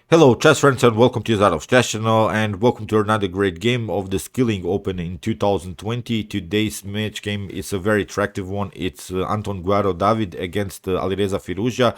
Hello, chess friends, and welcome to Zarov's Chess Channel, and welcome to another great game of the Skilling Open in 2020. Today's match game is a very attractive one. It's Antón Guijarro David against Alireza Firouzja.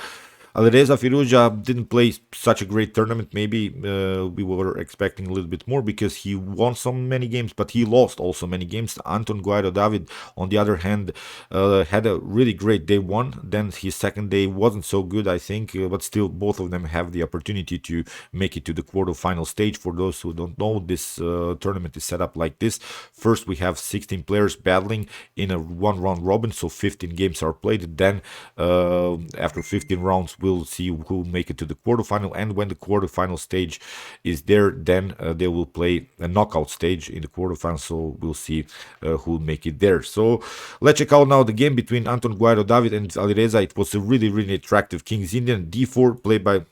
Alireza Firouzja didn't play such a great tournament. Maybe we were expecting a little bit more because he won so many games, but he lost also many games. Antón Guijarro David, on the other hand, had a really great day one. Then his second day wasn't so good, I think, but still both of them have the opportunity to make it to the quarterfinal stage. For those who don't know, this tournament is set up like this. First, we have 16 players battling in a one-round robin, so 15 games are played. Then, after 15 rounds, we'll see who will make it to the quarterfinal, and when the quarterfinal stage is there, then they will play a knockout stage in the quarterfinal, so we'll see who will make it there. So let's check out now the game between Antón Guijarro David and Alireza. It was a really attractive King's Indian d4 played by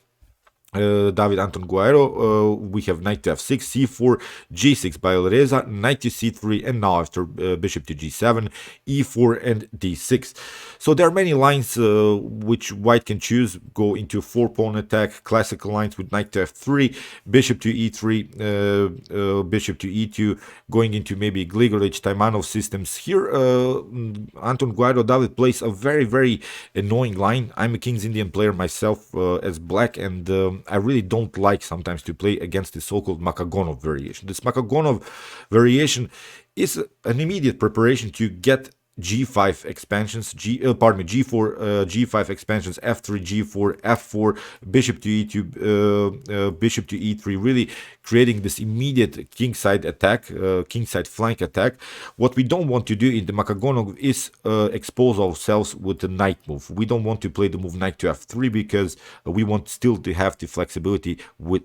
David Antón Guijarro. We have knight to f6, c4, g6 by Alireza, knight to c3, and now after bishop to g7, e4, and d6. So there are many lines which white can choose. Go into four-pawn attack, classical lines with knight to f3, bishop to e3, bishop to e2, going into maybe Grigorich, Taimanov systems. Here, Antón Guijarro David plays a very annoying line. I'm a King's Indian player myself as black, and I really don't like sometimes to play against the so-called Makagonov variation. This Makagonov variation is an immediate preparation to get G5 expansions, G4, G5 expansions, F3, G4, F4, bishop to E2, bishop to E3, really creating this immediate kingside attack, kingside flank attack. What we don't want to do in the Makagonov is expose ourselves with the knight move. We don't want to play the move knight to F3 because we want still to have the flexibility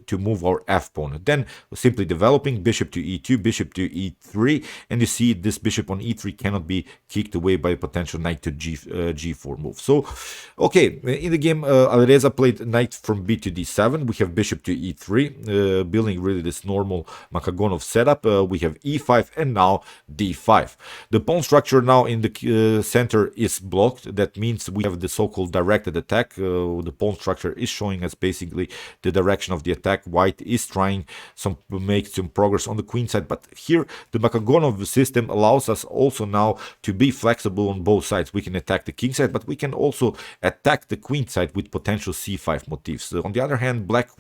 to move our F pawn. Then simply developing bishop to E2, bishop to E3, and you see this bishop on E3 cannot be kicked away by a potential knight to G4 move. So, okay, in the game, Alireza played knight from B to D7. We have bishop to E3, building really this normal Makagonov setup. We have E5 and now D5. The pawn structure now in the center is blocked. That means we have the so-called directed attack. The pawn structure is showing us basically the direction of the attack. White is trying to make some progress on the queen side, but here the Makagonov system allows us also now to be flexible on both sides. We can attack the king side, but we can also attack the queen side with potential c5 motifs. On the other hand, black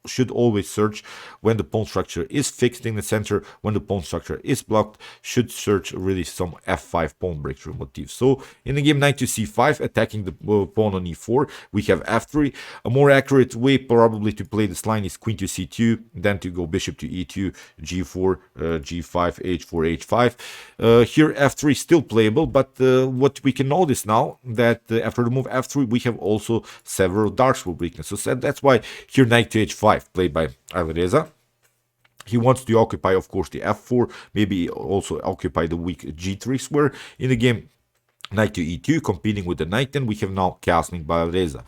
should always search when the pawn structure is fixed in the center. When the pawn structure is blocked, should search really some f5 pawn breakthrough motifs. So in the game, knight to c5, attacking the pawn on e4. We have f3. A more accurate way probably to play this line is queen to c2, then to go bishop to e2, g4, g5, h4, h5. Here f3 still playable, but what we can notice now that after the move f3 we have also several dark square weaknesses. So that's why here knight to h5 played by Alireza. He wants to occupy, of course, the f4, maybe also occupy the weak g3 square. In the game, knight to e2, competing with the knight. Then we have now castling by Alireza.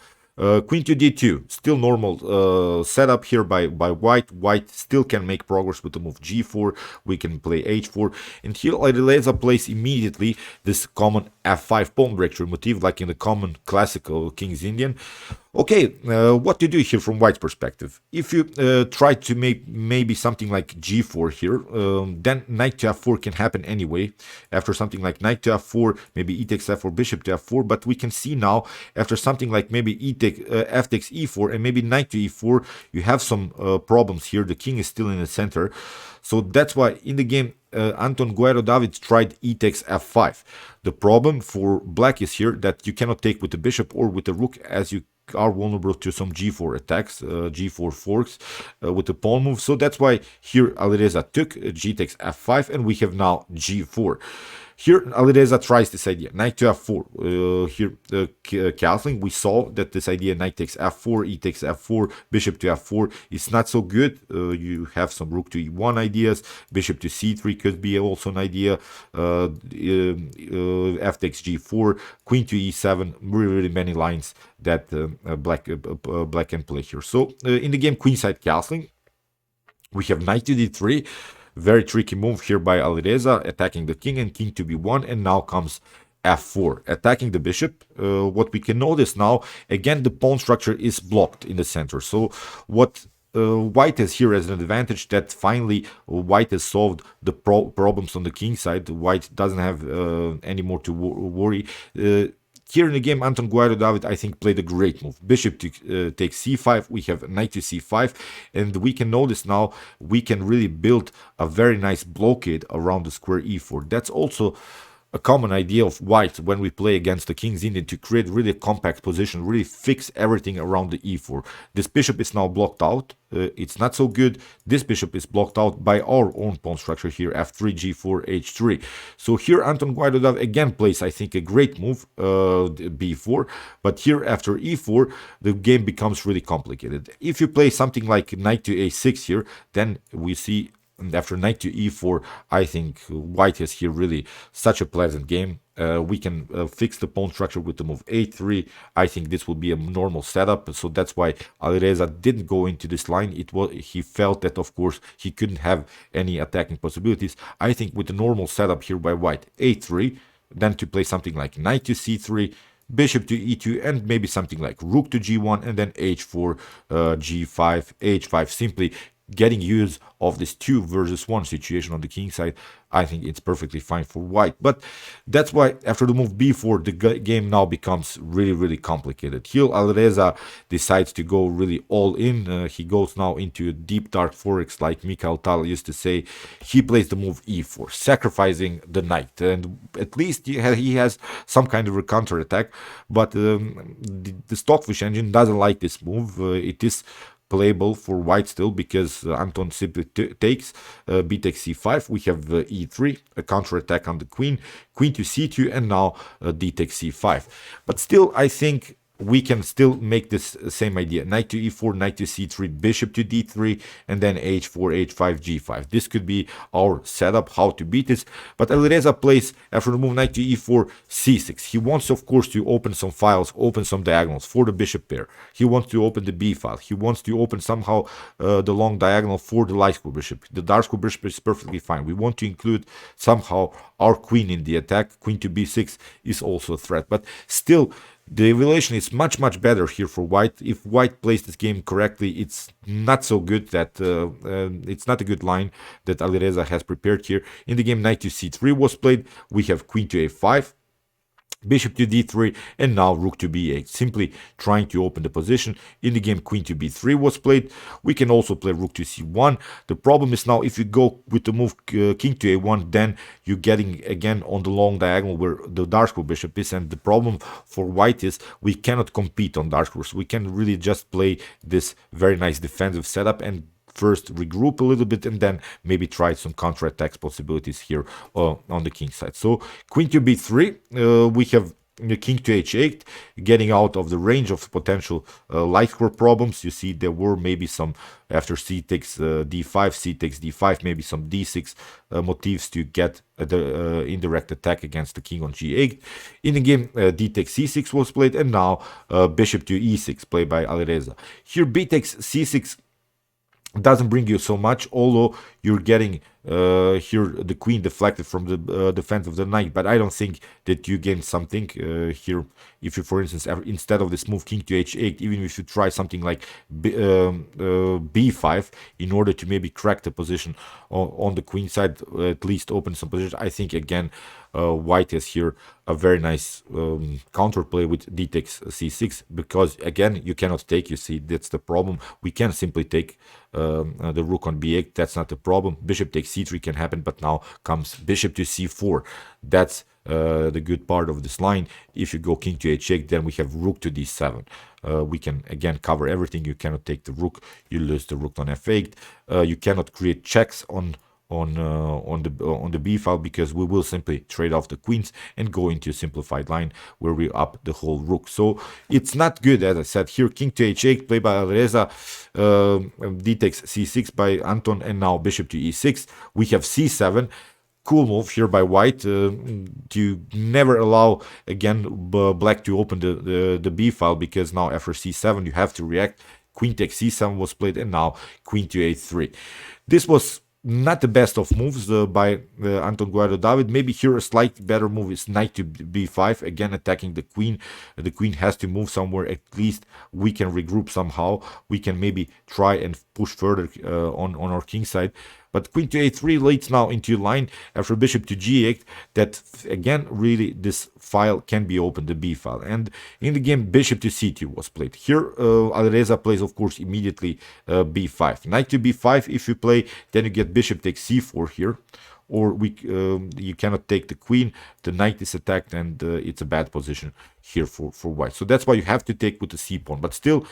Queen to d2, still normal setup here by white. White still can make progress with the move g4. We can play h4, and here Alireza plays immediately this common f5 pawn breakthrough motif, like in the common classical King's Indian. Okay, what to do here from white's perspective? If you try to make maybe something like g4 here, then knight to f4 can happen anyway. After something like knight to f4, maybe e takes f4, bishop to f4, but we can see now after something like maybe f takes e4 and maybe knight to e4, you have some problems here. The king is still in the center. So that's why in the game, Antón Guijarro David tried e takes f5. The problem for black is here that you cannot take with the bishop or with the rook, as you are vulnerable to some g4 attacks, g4 forks with the pawn move. So that's why here Alireza took g takes f5, and we have now g4. Here Alireza tries this idea, knight to f4. Here castling, we saw that this idea knight takes f4, e takes f4, bishop to f4 is not so good. You have some rook to e1 ideas, bishop to c3 could be also an idea, f takes g4, queen to e7, really many lines that black can play here. So in the game, queenside castling, we have knight to d3. Very tricky move here by Alireza, attacking the king and king to b1, and now comes f4, attacking the bishop. What we can notice now, again, the pawn structure is blocked in the center. So what white has here as an advantage that finally white has solved the problems on the king side. White doesn't have any more to worry. Here in the game, Antón Guijarro David, I think, played a great move. Bishop to take c5, we have knight to c5, and we can notice now we can really build a very nice blockade around the square e4. That's also a common idea of white when we play against the king's Indian, to create really a compact position, really fix everything around the e4. This bishop is now blocked out. It's not so good. This bishop is blocked out by our own pawn structure here, f3, g4, h3. So here Antón Guijarro David again plays, I think, a great move, b4. But here after e4, the game becomes really complicated. If you play something like knight to a6 here, then we see, and after knight to e4, I think white has here really such a pleasant game. We can fix the pawn structure with the move a3. I think this will be a normal setup, so that's why Alireza didn't go into this line. He felt that, of course, he couldn't have any attacking possibilities. I think with the normal setup here by white, a3, then to play something like knight to c3, bishop to e2, and maybe something like rook to g1, and then h4, g5, h5, simply getting use of this 2 versus 1 situation on the king side. I think it's perfectly fine for white. But that's why after the move b4, the game now becomes really complicated. Here Alireza decides to go really all in. He goes now into a deep dark forex, like Mikhail used to say. He plays the move e4, sacrificing the knight, and at least he has some kind of a counter attack. But the Stockfish engine doesn't like this move. It is playable for white still, because Antón simply takes b takes c5. We have e3, a counter attack on the queen to c2, and now d takes c5. But still, I think we can still make this same idea. Knight to e4, knight to c3, bishop to d3, and then h4, h5, g5. This could be our setup, how to beat this. But Alireza plays, after the move knight to e4, c6. He wants, of course, to open some files, open some diagonals for the bishop pair. He wants to open the b file. He wants to open somehow the long diagonal for the light square bishop. The dark square bishop is perfectly fine. We want to include somehow our queen in the attack. Queen to b6 is also a threat. But still, the evaluation is much better here for white. If white plays this game correctly, it's not so good that it's not a good line that Alireza has prepared here. In the game, knight to c3 was played. We have queen to a5, bishop to d3, and now rook to b8, simply trying to open the position. In the game, queen to b3 was played. We can also play rook to c1. The problem is now, if you go with the move king to a1, then you're getting again on the long diagonal where the dark square bishop is, and the problem for white is we cannot compete on dark squares. We can really just play this very nice defensive setup and first regroup a little bit, and then maybe try some counter-attack possibilities here on the king side. So queen to b3, we have the king to h8, getting out of the range of potential light square problems. You see there were maybe some, after c takes d5, c takes d5, maybe some d6 motifs to get the indirect attack against the king on g8. In the game, d takes c6 was played, and now bishop to e6 played by Alireza. Here b takes c6 doesn't bring you so much, although you're getting here the queen deflected from the defense of the knight. But I don't think that you gain something here if you, for instance, instead of this move king to h8, even if you try something like b5 in order to maybe crack the position on the queen side, at least open some position. I think again white has here a very nice counterplay with d takes c6, because again you cannot take, you see, that's the problem. We can simply take the rook on b8, that's not the problem. Bishop takes c3 can happen, but now comes bishop to c4. That's the good part of this line. If you go king to h8, then we have rook to d7. We can again cover everything. You cannot take the rook, you lose the rook on f8. You cannot create checks on the b file, because we will simply trade off the queens and go into a simplified line where we up the whole rook. So it's not good, as I said. Here king to h8 played by Alireza, d takes c6 by Antón, and now bishop to e6. We have c7. Cool move here by white to never allow again black to open the b file, because now after c7 you have to react. Queen takes c7 was played, and now queen to a3. This was not the best of moves by Antón Guajarro David. Maybe here a slightly better move is knight to b5, again attacking the queen. The queen has to move somewhere. At least we can regroup somehow. We can maybe try and push further on our king side. But queen to a3 leads now into line after bishop to g8. That again, really, this file can be opened, the b file. And in the game, bishop to c2 was played. Here, Alireza plays, of course, immediately b5. Knight to b5. If you play, then you get bishop takes c4 here. Or you cannot take the queen. The knight is attacked, and it's a bad position here for white. So that's why you have to take with the c pawn. But still,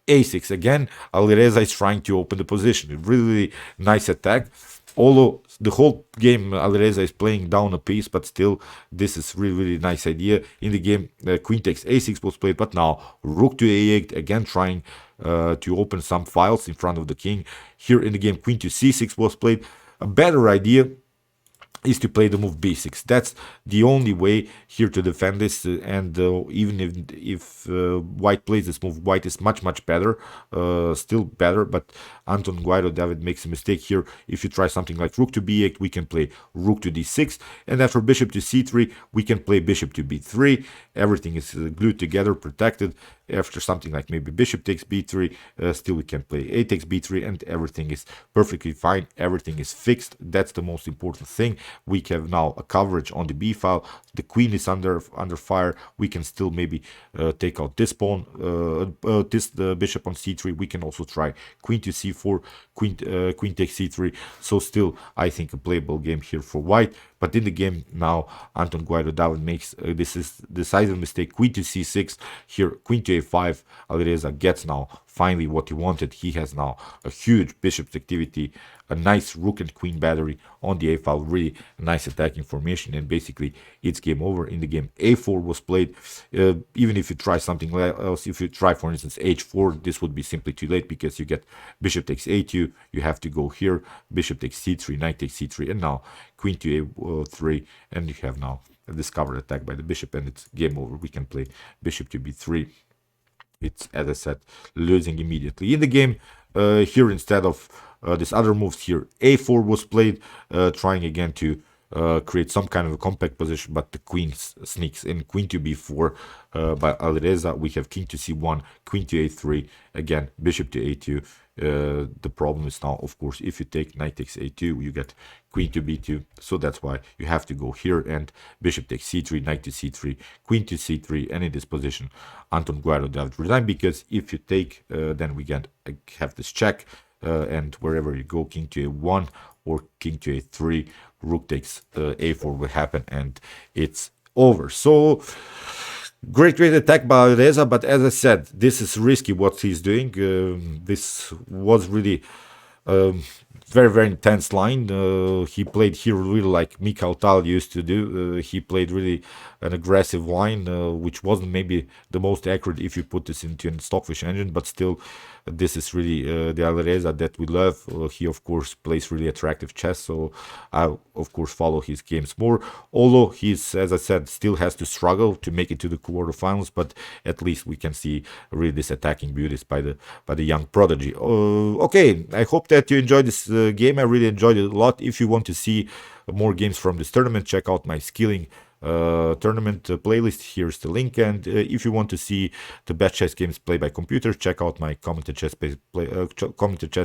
a6 again. Alireza is trying to open the position. Really nice attack. Although the whole game Alireza is playing down a piece, but still this is really nice idea. In the game, queen takes a6 was played, but now rook to a8 again, trying to open some files in front of the king. Here in the game, queen to c6 was played. A better idea is to play the move b6. That's the only way here to defend this, and even if white plays this move, white is much better, still better, but Antón Guajarro David makes a mistake here. If you try something like rook to b8, we can play rook to d6, and after bishop to c3, we can play bishop to b3. Everything is glued together, protected. After something like maybe bishop takes b3, still we can play a takes b3, and everything is perfectly fine. Everything is fixed. That's the most important thing. We have now a coverage on the b file. The queen is under fire. We can still maybe take out this pawn, the bishop on c3. We can also try queen to c4, queen takes c3. So still, I think a playable game here for white. But in the game now, Antón Guajarro David makes this is decisive mistake. Queen to c6 here, queen to a5. Alireza gets now finally what he wanted. He has now a huge bishop's activity, a nice rook and queen battery on the a file, really nice attacking formation, and basically it's game over. In the game, a4 was played. Even if you try something else, if you try, for instance, h4, this would be simply too late because you get bishop takes a2. You have to go here, bishop takes c3, knight takes c3, and now queen to a3, and you have now a discovered attack by the bishop, and it's game over. We can play bishop to b3. It's, as I said, losing immediately. In the game, here instead of this other moves here, a4 was played, trying again to create some kind of a compact position, but the queen sneaks in. Queen to b4 by Alireza. We have king to c1, queen to a3, again bishop to a2. The problem is now, of course, if you take knight takes a2, you get queen to b2. So that's why you have to go here, and bishop takes c3, knight to c3, queen to c3, and in this position Antón Guajarro David resigned, because if you take, then we can have this check, and wherever you go, king to a1 or king to a3, rook takes a4 will happen, and it's over. So great attack by Alireza, but as I said, this is risky what he's doing. This was really very intense line. He played here really like Mikhail used to do. He played really an aggressive line, which wasn't maybe the most accurate if you put this into a Stockfish engine, but still, this is really the Alireza that we love. He, of course, plays really attractive chess, so I, of course, follow his games more. Although he's, as I said, still has to struggle to make it to the quarterfinals, but at least we can see really this attacking beauties by the young prodigy. Okay, I hope that you enjoyed this game. I really enjoyed it a lot. If you want to see more games from this tournament, check out my skilling tournament playlist. Here's the link, and if you want to see the best chess games played by computer, check out my commented chess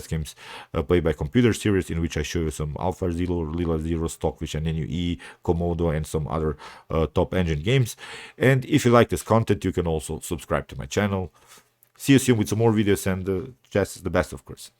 games played by computer series, in which I show you some Alpha Zero, Lila Zero, Stockfish, and NUE, Komodo, and some other top engine games. And if you like this content, you can also subscribe to my channel. See you soon with some more videos, and chess is the best, of course.